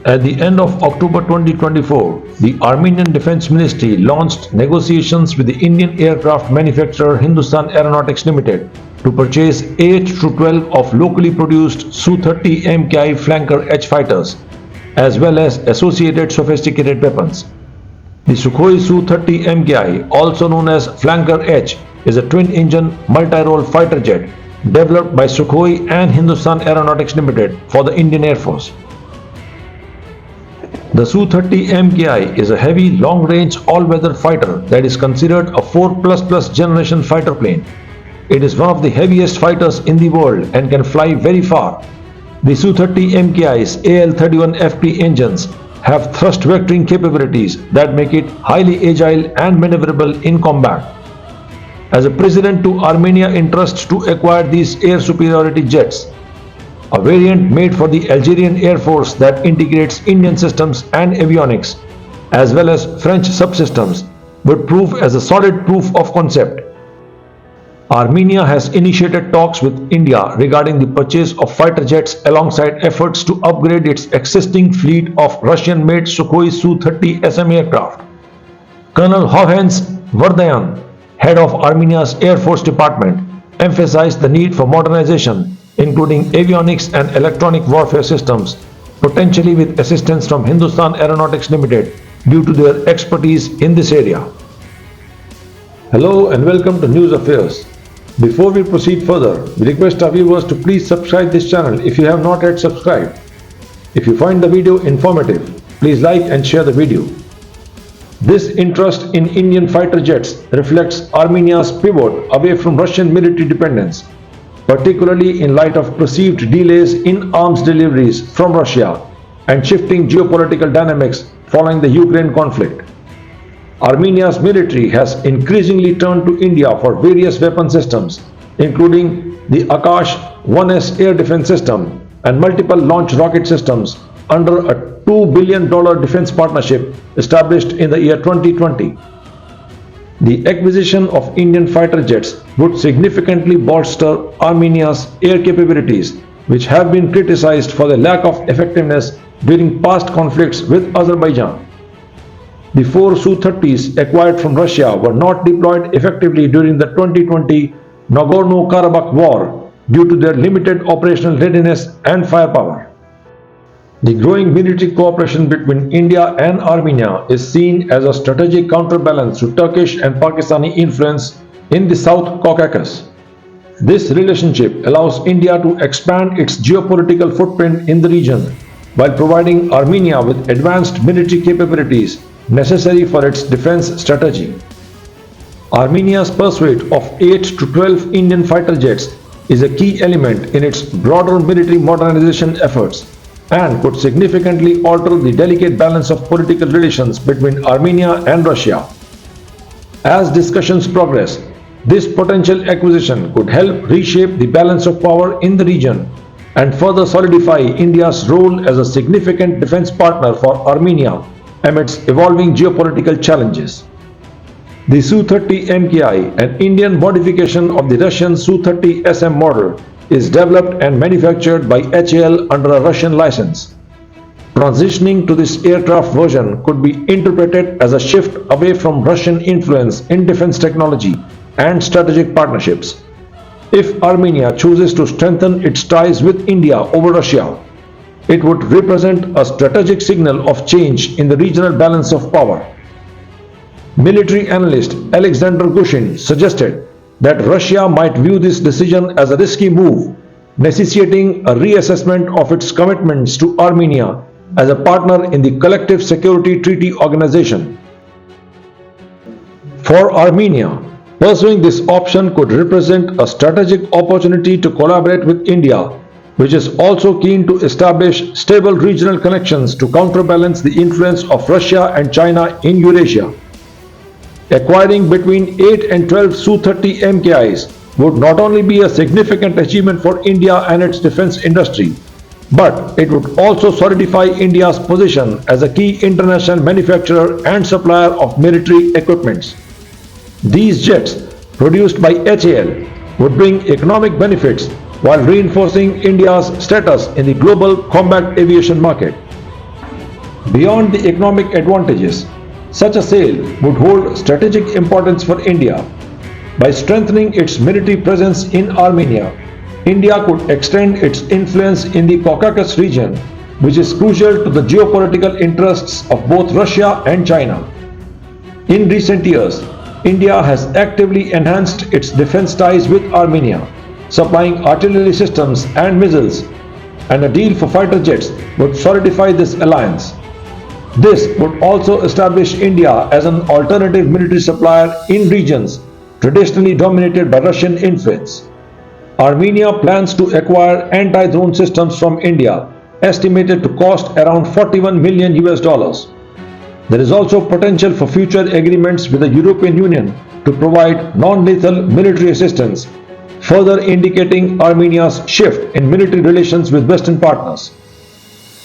At the end of October 2024, the Armenian Defense Ministry launched negotiations with the Indian aircraft manufacturer Hindustan Aeronautics Limited to purchase 8 to 12 of locally produced Su-30MKI Flanker H fighters, as well as associated sophisticated weapons. The Sukhoi Su-30MKI, also known as Flanker H, is a twin-engine multi-role fighter jet developed by Sukhoi and Hindustan Aeronautics Limited for the Indian Air Force. The Su-30MKI is a heavy, long-range, all-weather fighter that is considered a 4++ generation fighter plane. It is one of the heaviest fighters in the world and can fly very far. The Su-30MKI's AL-31FP engines have thrust vectoring capabilities that make it highly agile and maneuverable in combat. As a precedent to Armenia entrusts to acquire these air superiority jets, a variant made for the Algerian Air Force that integrates Indian systems and avionics, as well as French subsystems, would prove as a solid proof of concept. Armenia has initiated talks with India regarding the purchase of fighter jets alongside efforts to upgrade its existing fleet of Russian-made Sukhoi Su-30 SM aircraft. Colonel Hovhannes Vardayan, head of Armenia's Air Force Department, emphasized the need for modernization, including avionics and electronic warfare systems, potentially with assistance from Hindustan Aeronautics Limited due to their expertise in this area. Hello and welcome to News Affairs. Before we proceed further, we request our viewers to please subscribe this channel if you have not yet subscribed. If you find the video informative, please like and share the video. This interest in Indian fighter jets reflects Armenia's pivot away from Russian military dependence, particularly in light of perceived delays in arms deliveries from Russia and shifting geopolitical dynamics following the Ukraine conflict. Armenia's military has increasingly turned to India for various weapon systems, including the Akash 1S air defense system and multiple launch rocket systems under a $2 billion defense partnership established in the year 2020. The acquisition of Indian fighter jets would significantly bolster Armenia's air capabilities, which have been criticized for their lack of effectiveness during past conflicts with Azerbaijan. The 4 Su-30s acquired from Russia were not deployed effectively during the 2020 Nagorno-Karabakh war due to their limited operational readiness and firepower. The growing military cooperation between India and Armenia is seen as a strategic counterbalance to Turkish and Pakistani influence in the South Caucasus. This relationship allows India to expand its geopolitical footprint in the region while providing Armenia with advanced military capabilities necessary for its defense strategy. Armenia's pursuit of 8 to 12 Indian fighter jets is a key element in its broader military modernization efforts and could significantly alter the delicate balance of political relations between Armenia and Russia. As discussions progress, this potential acquisition could help reshape the balance of power in the region and further solidify India's role as a significant defense partner for Armenia amidst evolving geopolitical challenges. The Su-30MKI, an Indian modification of the Russian Su-30 SM model, is developed and manufactured by HAL under a Russian license. Transitioning to this aircraft version could be interpreted as a shift away from Russian influence in defense technology and strategic partnerships. If Armenia chooses to strengthen its ties with India over Russia, it would represent a strategic signal of change in the regional balance of power. Military analyst Alexander Gushin suggested that Russia might view this decision as a risky move, necessitating a reassessment of its commitments to Armenia as a partner in the Collective Security Treaty Organization. For Armenia, pursuing this option could represent a strategic opportunity to collaborate with India, which is also keen to establish stable regional connections to counterbalance the influence of Russia and China in Eurasia. Acquiring between 8 and 12 Su-30MKIs would not only be a significant achievement for India and its defense industry, but it would also solidify India's position as a key international manufacturer and supplier of military equipment. These jets, produced by HAL, would bring economic benefits while reinforcing India's status in the global combat aviation market. Beyond the economic advantages, such a sale would hold strategic importance for India. By strengthening its military presence in Armenia, India could extend its influence in the Caucasus region, which is crucial to the geopolitical interests of both Russia and China. In recent years, India has actively enhanced its defense ties with Armenia, supplying artillery systems and missiles, and a deal for fighter jets would solidify this alliance. This would also establish India as an alternative military supplier in regions traditionally dominated by Russian influence. Armenia plans to acquire anti-drone systems from India, estimated to cost around 41 million US dollars. There is also potential for future agreements with the European Union to provide non-lethal military assistance, further indicating Armenia's shift in military relations with Western partners.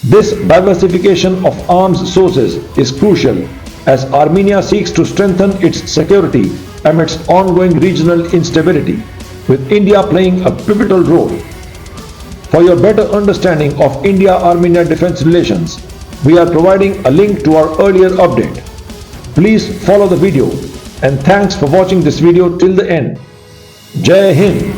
This diversification of arms sources is crucial as Armenia seeks to strengthen its security amidst ongoing regional instability, with India playing a pivotal role. For your better understanding of India-Armenia defense relations, we are providing a link to our earlier update. Please follow the video, and thanks for watching this video till the end. Jai Hind!